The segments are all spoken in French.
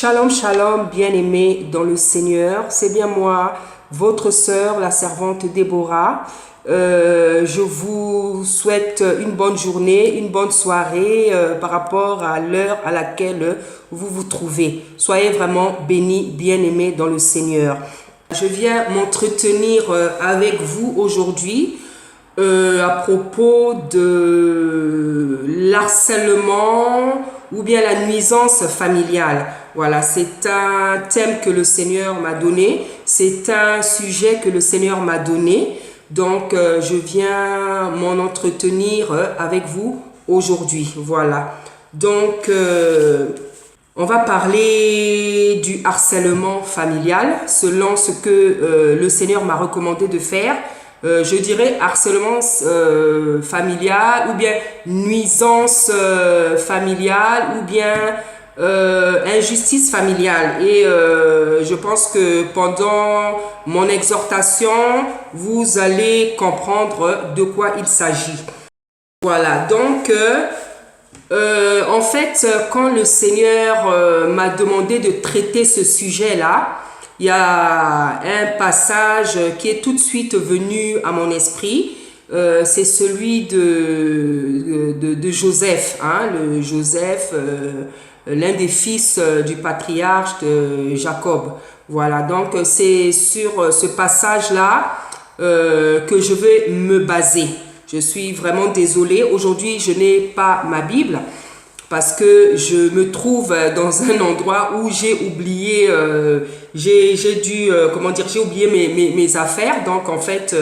Shalom, shalom, bien-aimés dans le Seigneur. C'est bien moi, votre sœur, la servante Déborah. Je vous souhaite une bonne journée, une bonne soirée par rapport à l'heure à laquelle vous vous trouvez. Soyez vraiment bénis, bien-aimés dans le Seigneur. Je viens m'entretenir avec vous aujourd'hui à propos de l'harcèlement ou bien la nuisance familiale. Voilà, c'est un thème que le Seigneur m'a donné, c'est un sujet que le Seigneur m'a donné. Donc, je viens m'en entretenir avec vous aujourd'hui. Voilà. Donc, on va parler du harcèlement familial selon ce que le Seigneur m'a recommandé de faire. Je dirais harcèlement familial ou bien nuisance familiale ou bien injustice familiale. Et je pense que pendant mon exhortation, vous allez comprendre de quoi il s'agit. Voilà, donc en fait, quand le Seigneur m'a demandé de traiter ce sujet-là, il y a un passage qui est tout de suite venu à mon esprit. C'est celui de Joseph, hein, Joseph, l'un des fils du patriarche de Jacob. Voilà, donc c'est sur ce passage-là que je vais me baser. Je suis vraiment désolée. Aujourd'hui, je n'ai pas ma Bible parce que je me trouve dans un endroit où j'ai oublié, j'ai oublié mes affaires. Donc, en fait,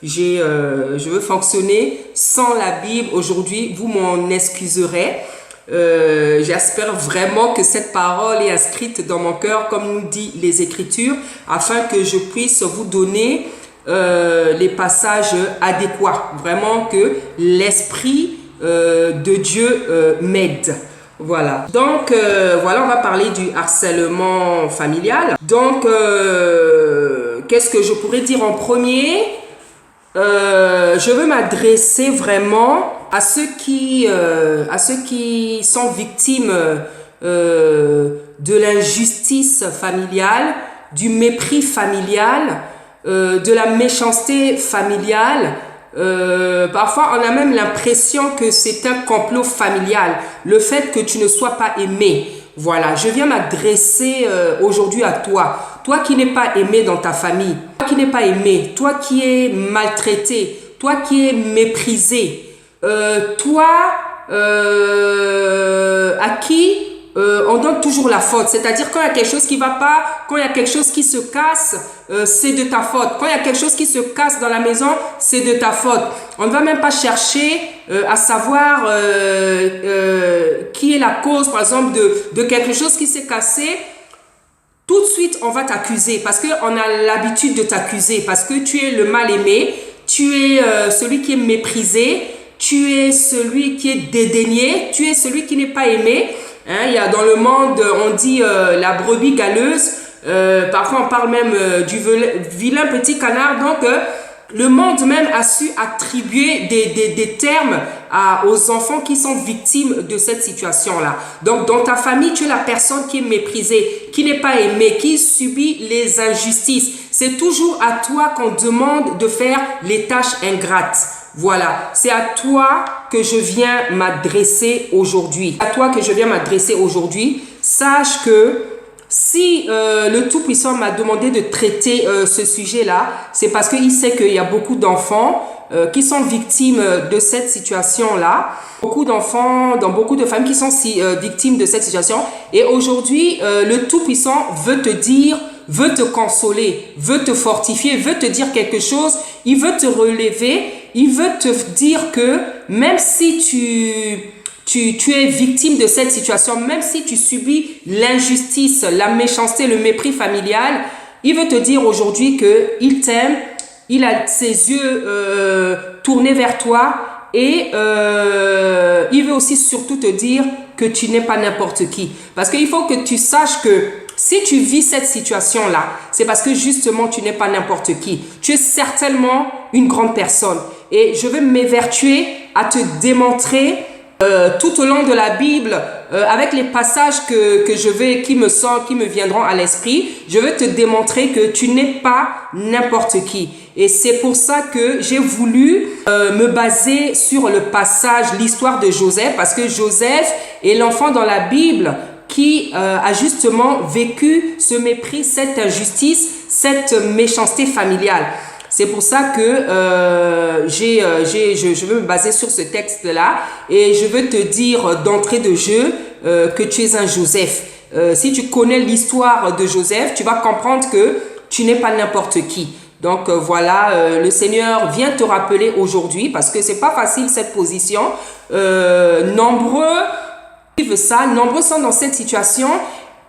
je veux fonctionner sans la Bible aujourd'hui. Vous m'en excuserez. J'espère vraiment que cette parole est inscrite dans mon cœur, comme nous dit les Écritures, afin que je puisse vous donner les passages adéquats. Vraiment que l'Esprit de Dieu m'aide. Voilà. Donc, voilà, on va parler du harcèlement familial. Donc, qu'est-ce que je pourrais dire en premier? Je veux m'adresser vraiment à ceux qui sont victimes de l'injustice familiale, du mépris familial, de la méchanceté familiale. Parfois, on a même l'impression que c'est un complot familial, le fait que tu ne sois pas aimé. Voilà, je viens m'adresser aujourd'hui à toi. Toi qui n'es pas aimé dans ta famille, toi qui n'es pas aimé, toi qui es maltraité, toi qui es méprisé, toi à qui on donne toujours la faute. C'est-à-dire quand il y a quelque chose qui ne va pas, quand il y a quelque chose qui se casse, c'est de ta faute. Quand il y a quelque chose qui se casse dans la maison, c'est de ta faute. On ne va même pas chercher à savoir qui est la cause, par exemple, de quelque chose qui s'est cassé. Tout de suite, on va t'accuser parce qu'on a l'habitude de t'accuser, parce que tu es le mal-aimé, tu es celui qui est méprisé, tu es celui qui est dédaigné, tu es celui qui n'est pas aimé. Hein, il y a dans le monde, on dit la brebis galeuse, parfois on parle même du vilain petit canard. Donc, le monde même a su attribuer des termes aux enfants qui sont victimes de cette situation-là. Donc, dans ta famille, tu es la personne qui est méprisée, qui n'est pas aimée, qui subit les injustices. C'est toujours à toi qu'on demande de faire les tâches ingrates. Voilà, c'est à toi que je viens m'adresser aujourd'hui. À toi que je viens m'adresser aujourd'hui. Sache que si le Tout-Puissant m'a demandé de traiter ce sujet-là, c'est parce qu'il sait qu'il y a beaucoup d'enfants qui sont victimes de cette situation-là. Beaucoup d'enfants, dans beaucoup de familles qui sont victimes de cette situation. Et aujourd'hui, le Tout-Puissant veut te dire, veut te consoler, veut te fortifier, veut te dire quelque chose. Il veut te relever. Il veut te dire que même si tu es victime de cette situation, même si tu subis l'injustice, la méchanceté, le mépris familial, il veut te dire aujourd'hui qu'il t'aime, il a ses yeux tournés vers toi et il veut aussi surtout te dire que tu n'es pas n'importe qui. Parce qu'il faut que tu saches que si tu vis cette situation-là, c'est parce que justement tu n'es pas n'importe qui. Tu es certainement une grande personne. Et je vais m'évertuer à te démontrer tout au long de la Bible avec les passages qui me viendront à l'esprit, je vais te démontrer que tu n'es pas n'importe qui. Et c'est pour ça que j'ai voulu me baser sur le passage, l'histoire de Joseph, parce que Joseph est l'enfant dans la Bible qui a justement vécu ce mépris, cette injustice, cette méchanceté familiale. C'est pour ça que je veux me baser sur ce texte-là et je veux te dire d'entrée de jeu que tu es un Joseph. Si tu connais l'histoire de Joseph, tu vas comprendre que tu n'es pas n'importe qui. Donc voilà, le Seigneur vient te rappeler aujourd'hui parce que c'est pas facile cette position. Nombreux vivent ça, nombreux sont dans cette situation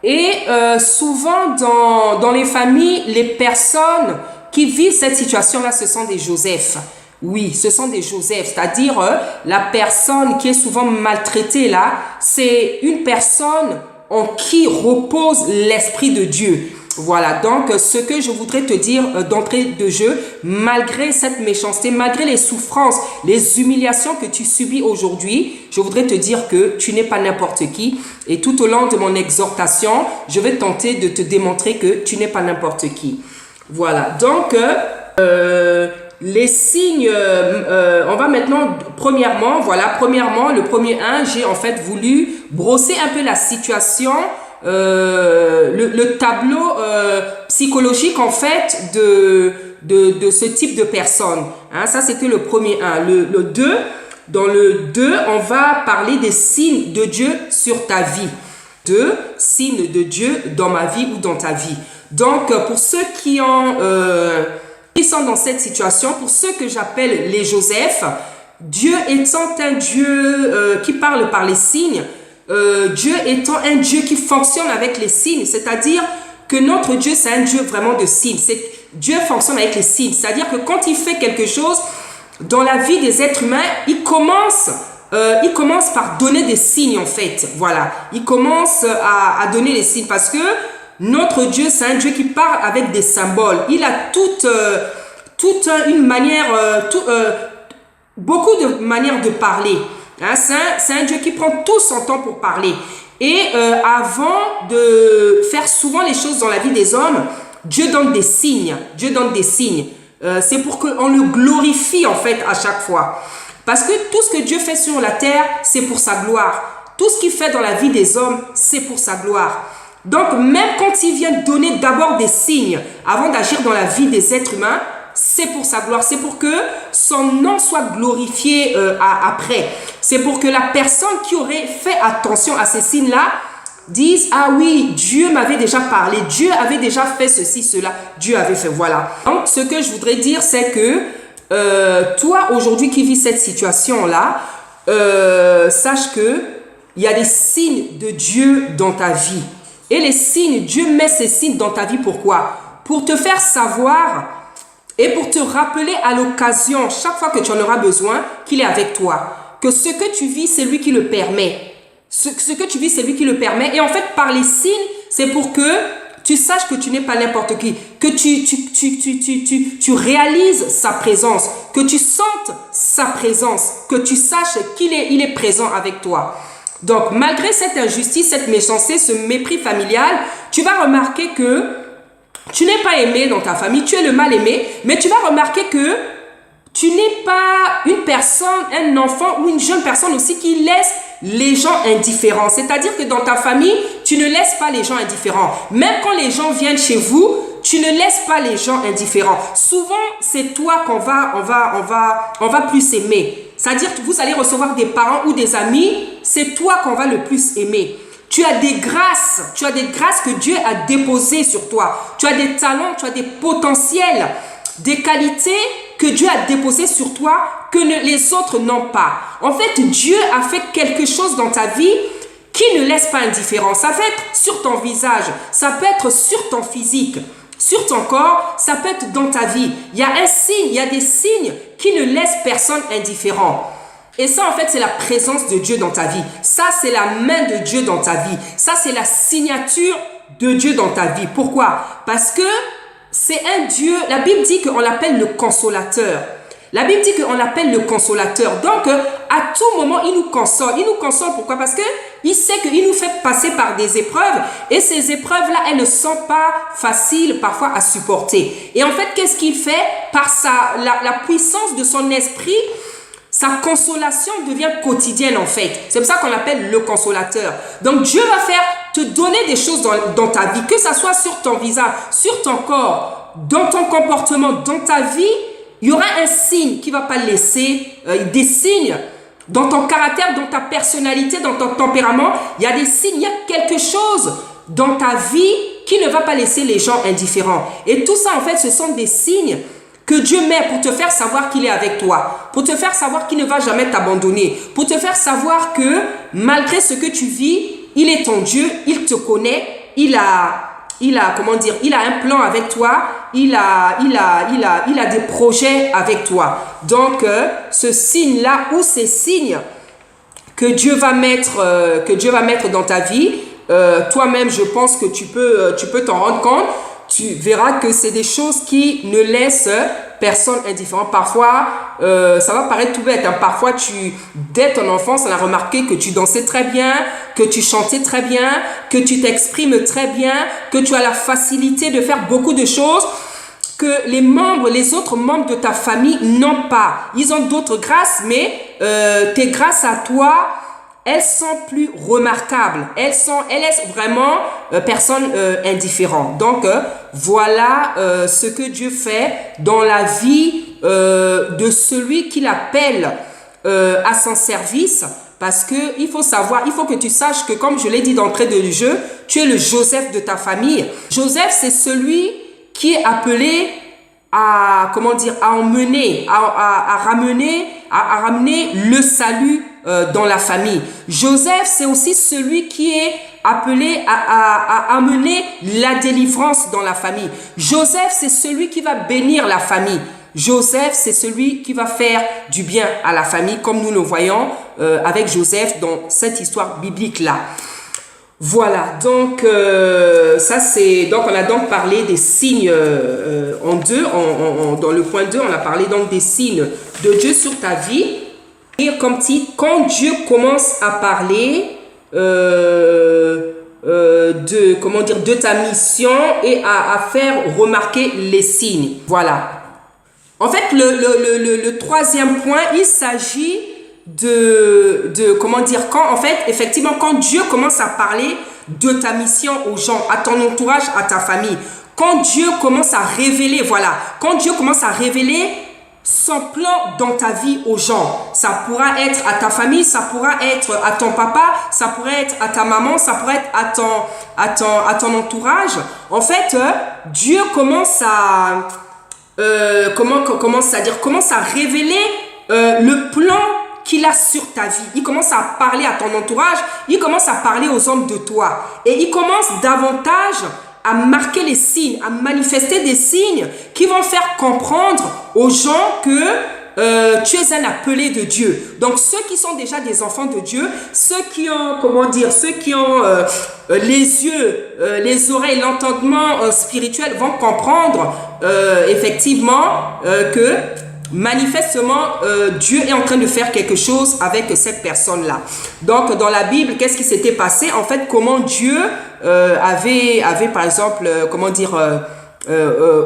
et souvent dans les familles, les personnes qui vivent cette situation-là, ce sont des Joseph. Oui, ce sont des Joseph, c'est-à-dire la personne qui est souvent maltraitée là, c'est une personne en qui repose l'Esprit de Dieu. Voilà, donc ce que je voudrais te dire d'entrée de jeu, malgré cette méchanceté, malgré les souffrances, les humiliations que tu subis aujourd'hui, je voudrais te dire que tu n'es pas n'importe qui. Et tout au long de mon exhortation, je vais tenter de te démontrer que tu n'es pas n'importe qui. Voilà, donc les signes, on va maintenant, premièrement, le premier j'ai en fait voulu brosser un peu la situation, le tableau psychologique en fait de ce type de personne. Hein, ça c'était le premier 1. Le 2, dans le 2, on va parler des signes de Dieu sur ta vie. 2 signes de Dieu dans ma vie ou dans ta vie. Donc, pour ceux qui sont dans cette situation, pour ceux que j'appelle les Joseph, Dieu étant un Dieu qui parle par les signes, Dieu étant un Dieu qui fonctionne avec les signes, c'est-à-dire que notre Dieu, c'est un Dieu vraiment de signes. Dieu fonctionne avec les signes, c'est-à-dire que quand il fait quelque chose dans la vie des êtres humains, il commence par donner des signes en fait. Voilà, il commence à donner les signes parce que notre Dieu, c'est un Dieu qui parle avec des symboles. Il a toute une manière, beaucoup de manières de parler. Hein, c'est un Dieu qui prend tout son temps pour parler. Et avant de faire souvent les choses dans la vie des hommes, Dieu donne des signes. Dieu donne des signes. C'est pour qu'on le glorifie en fait à chaque fois. Parce que tout ce que Dieu fait sur la terre, c'est pour sa gloire. Tout ce qu'il fait dans la vie des hommes, c'est pour sa gloire. Donc, même quand il vient donner d'abord des signes avant d'agir dans la vie des êtres humains, c'est pour sa gloire. C'est pour que son nom soit glorifié après. C'est pour que la personne qui aurait fait attention à ces signes-là dise « Ah oui, Dieu m'avait déjà parlé, Dieu avait déjà fait ceci, cela, Dieu avait fait, voilà. » Donc, ce que je voudrais dire, c'est que toi, aujourd'hui, qui vis cette situation-là, sache que il y a des signes de Dieu dans ta vie. Et les signes, Dieu met ces signes dans ta vie. Pourquoi? Pour te faire savoir et pour te rappeler à l'occasion, chaque fois que tu en auras besoin, qu'il est avec toi. Que ce que tu vis, c'est lui qui le permet. Ce que tu vis, c'est lui qui le permet. Et en fait, par les signes, c'est pour que tu saches que tu n'es pas n'importe qui. Que tu réalises sa présence. Que tu sentes sa présence. Que tu saches qu'il est présent avec toi. Donc, malgré cette injustice, cette méchanceté, ce mépris familial, tu vas remarquer que tu n'es pas aimé dans ta famille, tu es le mal aimé, mais tu vas remarquer que tu n'es pas une personne, un enfant ou une jeune personne aussi qui laisse les gens indifférents. C'est-à-dire que dans ta famille, tu ne laisses pas les gens indifférents. Même quand les gens viennent chez vous, tu ne laisses pas les gens indifférents. Souvent, c'est toi qu'on va plus aimer. C'est-à-dire que vous allez recevoir des parents ou des amis, c'est toi qu'on va le plus aimer. Tu as des grâces que Dieu a déposées sur toi. Tu as des talents, tu as des potentiels, des qualités que Dieu a déposées sur toi que les autres n'ont pas. En fait, Dieu a fait quelque chose dans ta vie qui ne laisse pas indifférent. Ça peut être sur ton visage, ça peut être sur ton physique, sur ton corps, ça peut être dans ta vie. Il y a un signe, il y a des signes qui ne laissent personne indifférent. Et ça, en fait, c'est la présence de Dieu dans ta vie. Ça, c'est la main de Dieu dans ta vie. Ça, c'est la signature de Dieu dans ta vie. Pourquoi? Parce que c'est un Dieu, la Bible dit qu'on l'appelle le consolateur. La Bible dit qu'on l'appelle le consolateur. Donc, à tout moment, il nous console. Il nous console pourquoi? Parce qu'il sait qu'il nous fait passer par des épreuves. Et ces épreuves-là, elles ne sont pas faciles parfois à supporter. Et en fait, qu'est-ce qu'il fait? Par la puissance de son esprit, sa consolation devient quotidienne en fait. C'est pour ça qu'on l'appelle le consolateur. Donc Dieu va te donner des choses dans ta vie, que ça soit sur ton visage, sur ton corps, dans ton comportement, dans ta vie. Il y aura un signe qui ne va pas laisser, des signes dans ton caractère, dans ta personnalité, dans ton tempérament. Il y a des signes, il y a quelque chose dans ta vie qui ne va pas laisser les gens indifférents. Et tout ça en fait, ce sont des signes que Dieu met pour te faire savoir qu'il est avec toi, pour te faire savoir qu'il ne va jamais t'abandonner, pour te faire savoir que malgré ce que tu vis, il est ton Dieu, il te connaît, il a un plan avec toi, il a des projets avec toi. Donc, ce signe-là ou ces signes que Dieu va mettre dans ta vie, toi-même, je pense que tu peux t'en rendre compte. Tu verras que c'est des choses qui ne laissent personne indifférent. Parfois, ça va paraître tout bête. Hein. Parfois, dès ton enfance, on a remarqué que tu dansais très bien, que tu chantais très bien, que tu t'exprimes très bien, que tu as la facilité de faire beaucoup de choses que les autres membres de ta famille n'ont pas. Ils ont d'autres grâces, mais tes grâces à toi, elles sont plus remarquables. Elles laissent vraiment personne indifférent. Donc, voilà ce que Dieu fait dans la vie de celui qu'il appelle à son service. Parce que il faut que tu saches que, comme je l'ai dit d'entrée de jeu, tu es le Joseph de ta famille. Joseph, c'est celui qui est appelé à ramener le salut dans la famille. Joseph, c'est aussi celui qui est appelé à amener la délivrance dans la famille. Joseph, c'est celui qui va bénir la famille. Joseph, c'est celui qui va faire du bien à la famille, comme nous le voyons avec Joseph dans cette histoire biblique-là. Voilà, donc donc on a donc parlé des signes dans le point 2, on a parlé donc des signes de Dieu sur ta vie. Et comme titre, quand Dieu commence à parler de ta mission et à faire remarquer les signes. Voilà. En fait, le troisième point, il s'agit quand Dieu commence à parler de ta mission aux gens, à ton entourage, à ta famille, quand Dieu commence à révéler son plan dans ta vie aux gens, ça pourra être à ta famille, ça pourra être à ton papa, ça pourrait être à ta maman, ça pourrait être à ton entourage. En fait, Dieu commence à révéler le plan qu'il a sur ta vie. Il commence à parler à ton entourage, il commence à parler aux hommes de toi. Et il commence davantage à marquer les signes, à manifester des signes qui vont faire comprendre aux gens que tu es un appelé de Dieu. Donc ceux qui sont déjà des enfants de Dieu, ceux qui ont les yeux, les oreilles, l'entendement spirituel vont comprendre effectivement que manifestement Dieu est en train de faire quelque chose avec cette personne-là. Donc dans la Bible, qu'est-ce qui s'était passé? En fait, comment Dieu avait par exemple,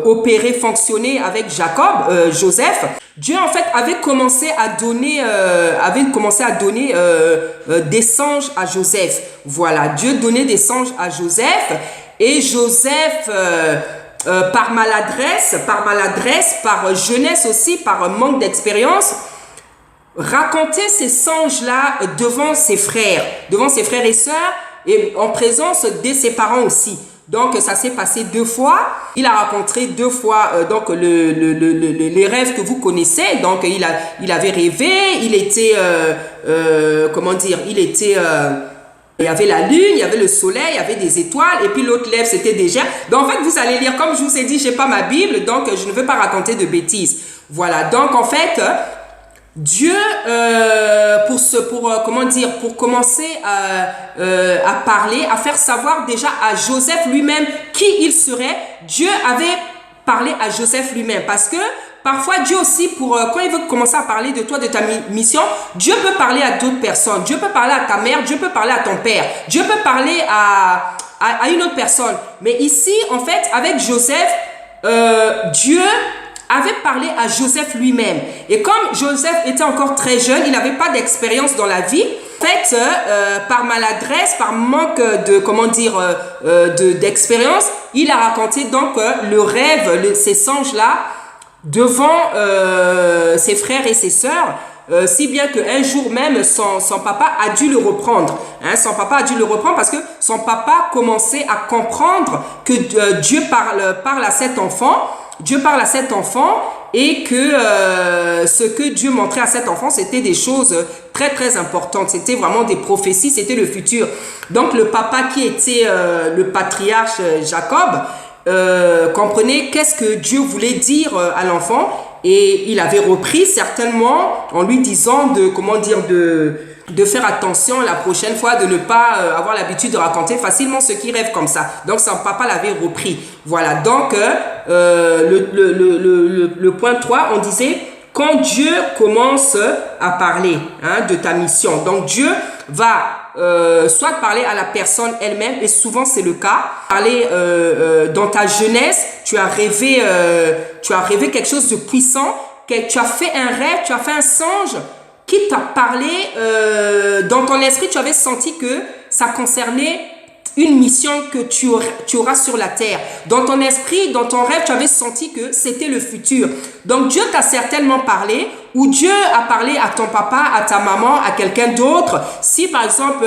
opéré, fonctionné avec Joseph. Dieu en fait avait commencé à donner des songes à Joseph. Voilà, Dieu donnait des songes à Joseph et Joseph par maladresse, par jeunesse aussi, par manque d'expérience, racontait ces songes-là devant ses frères et sœurs et en présence de ses parents aussi. Donc ça s'est passé 2 fois. Il a raconté 2 fois les rêves que vous connaissez. Donc il avait rêvé, il y avait la lune, il y avait le soleil, il y avait des étoiles et puis l'autre lèvre c'était déjà. Donc en fait vous allez lire, comme je vous ai dit, j'ai pas ma Bible, donc je ne veux pas raconter de bêtises. Voilà, donc en fait Dieu pour commencer à parler, à faire savoir déjà à Joseph lui-même qui il serait. Dieu avait parlé à Joseph lui-même parce que parfois Dieu aussi, quand il veut commencer à parler de toi, de ta mission, Dieu peut parler à d'autres personnes. Dieu peut parler à ta mère, Dieu peut parler à ton père, Dieu peut parler à une autre personne. Mais ici, en fait, avec Joseph, Dieu avait parlé à Joseph lui-même. Et comme Joseph était encore très jeune, il n'avait pas d'expérience dans la vie. En fait, par maladresse, par manque d'expérience, il a raconté donc le rêve, ces songes-là, devant ses frères et ses sœurs. Si bien qu'un jour même, son papa a dû le reprendre. Son papa a dû le reprendre parce que son papa commençait à comprendre que Dieu parle à cet enfant. Dieu parle à cet enfant et que ce que Dieu montrait à cet enfant, c'était des choses très très importantes. C'était vraiment des prophéties, c'était le futur. Donc le papa qui était le patriarche Jacob comprenait qu'est-ce que Dieu voulait dire à l'enfant. Et il avait repris certainement en lui disant de faire attention la prochaine fois, de ne pas avoir l'habitude de raconter facilement ceux qui rêvent comme ça. Donc son papa l'avait repris. Voilà, donc le point 3, on disait quand Dieu commence à parler de ta mission. Donc Dieu va soit parler à la personne elle-même, et souvent c'est le cas, parler dans ta jeunesse, tu as rêvé quelque chose de puissant, tu as fait un rêve, tu as fait un songe qui t'a parlé dans ton esprit, tu avais senti que ça concernait une mission que tu auras sur la terre. Dans ton esprit, dans ton rêve, tu avais senti que c'était le futur. Donc Dieu t'a certainement parlé, ou Dieu a parlé à ton papa, à ta maman, à quelqu'un d'autre. Si par exemple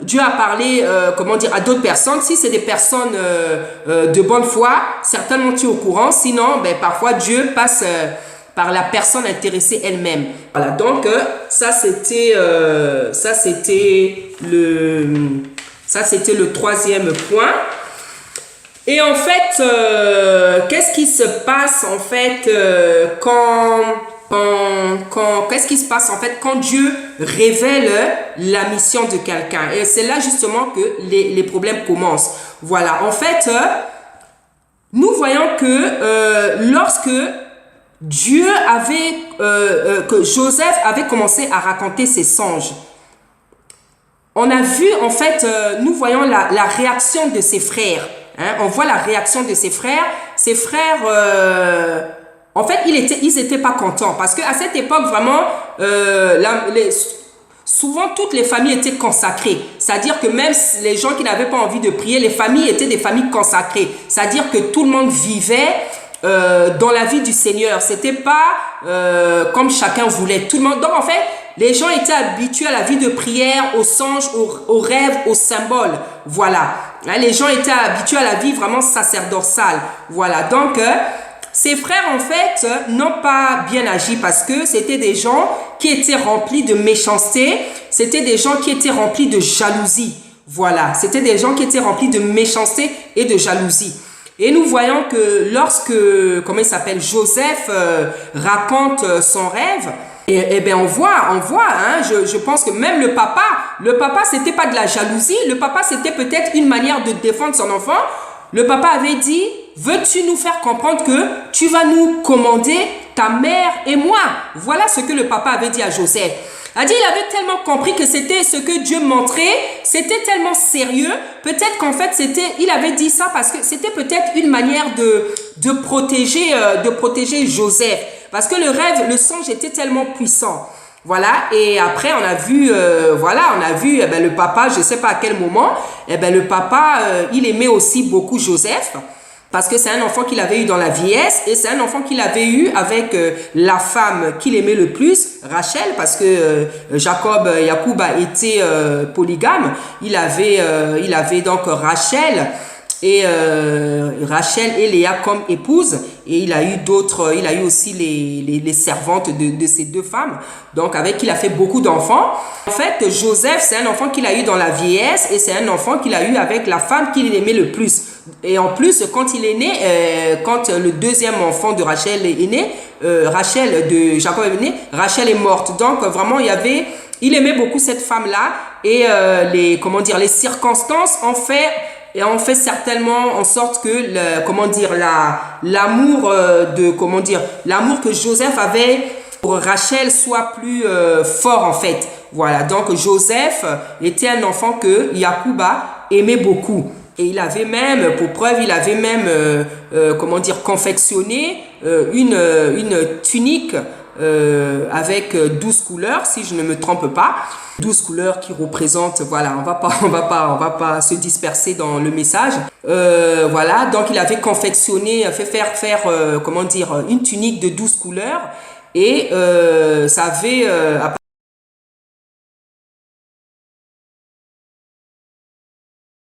Dieu a parlé à d'autres personnes, si c'est des personnes de bonne foi, certainement tu es au courant. Sinon, parfois Dieu passe par la personne intéressée elle-même. Voilà, donc ça c'était le troisième point. Et en fait, qu'est-ce qui se passe en fait qu'est-ce qui se passe en fait quand Dieu révèle la mission de quelqu'un? Et c'est là justement que les problèmes commencent. Voilà, en fait, nous voyons que lorsque Dieu que Joseph avait commencé à raconter ses songes, on a vu en fait, nous voyons la réaction de ses frères. On voit la réaction de ses frères. Ses frères, en fait, ils étaient pas contents parce qu'à cette époque, vraiment, souvent toutes les familles étaient consacrées. C'est-à-dire que même les gens qui n'avaient pas envie de prier, les familles étaient des familles consacrées. C'est-à-dire que tout le monde vivait dans la vie du Seigneur. C'était pas comme chacun voulait. Tout le monde. Donc en fait, les gens étaient habitués à la vie de prière, aux songes, aux rêves, aux symboles. Voilà. Les gens étaient habitués à la vie vraiment sacerdotale. Voilà. Donc ses frères en fait n'ont pas bien agi parce que c'était des gens qui étaient remplis de méchanceté. C'était des gens qui étaient remplis de jalousie. Voilà. C'était des gens qui étaient remplis de méchanceté et de jalousie. Et nous voyons que lorsque, Joseph raconte son rêve, et bien on voit, je pense que même le papa c'était pas de la jalousie, le papa c'était peut-être une manière de défendre son enfant. Le papa avait dit, veux-tu nous faire comprendre que tu vas nous commander ta mère et moi? Voilà ce que le papa avait dit à Joseph. Il avait tellement compris que c'était ce que Dieu montrait, c'était tellement sérieux, peut-être qu'en fait il avait dit ça parce que c'était peut-être une manière de protéger Joseph, parce que le rêve, le songe était tellement puissant. Voilà, et après on a vu le papa, je sais pas à quel moment, le papa il aimait aussi beaucoup Joseph. Parce que c'est un enfant qu'il avait eu dans la vieillesse et c'est un enfant qu'il avait eu avec la femme qu'il aimait le plus, Rachel, parce que Yacoub a été polygame. Il avait donc Rachel et Léa comme épouse, et il a eu aussi les servantes de ces deux femmes, donc avec qui il a fait beaucoup d'enfants. En fait, Joseph, c'est un enfant qu'il a eu dans la vieillesse et c'est un enfant qu'il a eu avec la femme qu'il aimait le plus. Et en plus, quand il est né, quand le deuxième enfant de Rachel est né, Rachel de Jacob est né, Rachel est morte. Donc vraiment, il aimait beaucoup cette femme-là, et les circonstances ont fait et ont fait certainement en sorte que l'amour l'amour que Joseph avait pour Rachel soit plus fort en fait. Voilà, donc Joseph était un enfant que Yacouba aimait beaucoup. Et il avait même, pour preuve, il avait même, confectionné une tunique avec 12 couleurs, si je ne me trompe pas. 12 couleurs qui représentent, voilà, on va pas se disperser dans le message. Voilà, donc il avait confectionné, fait faire une tunique de 12 couleurs. Et ça avait